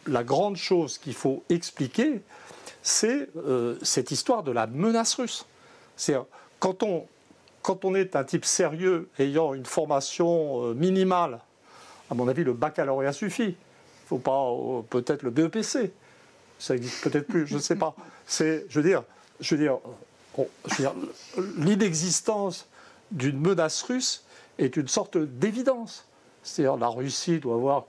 la grande chose qu'il faut expliquer, c'est cette histoire de la menace russe. C'est-à-dire, quand on est un type sérieux ayant une formation minimale, à mon avis, le baccalauréat suffit. Il ne faut pas, peut-être le BEPC. Ça n'existe peut-être plus, je ne sais pas. Je veux dire, l'inexistence d'une menace russe est une sorte d'évidence. C'est-à-dire la Russie doit avoir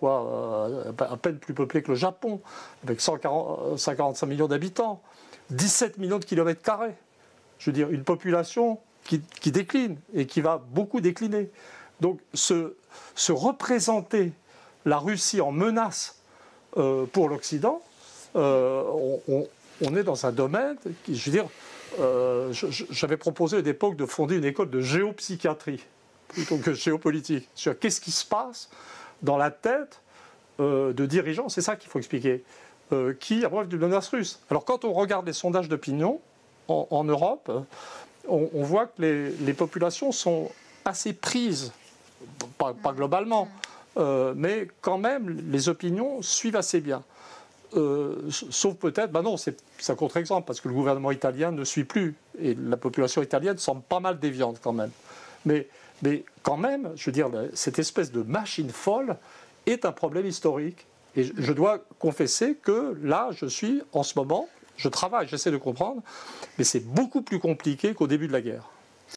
à peine plus peuplée que le Japon, avec 145 millions d'habitants, 17 millions de kilomètres carrés. Je veux dire, une population qui décline et qui va beaucoup décliner. Donc se représenter la Russie en menace pour l'Occident, on est dans un domaine qui, je veux dire, j'avais proposé à l'époque de fonder une école de géopsychiatrie plutôt que géopolitique. Sur qu'est-ce qui se passe dans la tête de dirigeants, c'est ça qu'il faut expliquer, qui abreuvent d'une menace russe. Alors quand on regarde les sondages d'opinion en Europe, on voit que les populations sont assez prises, pas globalement, mais quand même les opinions suivent assez bien. Sauf peut-être, non, c'est un contre-exemple, parce que le gouvernement italien ne suit plus, et la population italienne semble pas mal déviante quand même. Mais quand même, je veux dire, cette espèce de machine folle est un problème historique. Et je dois confesser que là, je suis, en ce moment, je travaille, j'essaie de comprendre, mais c'est beaucoup plus compliqué qu'au début de la guerre.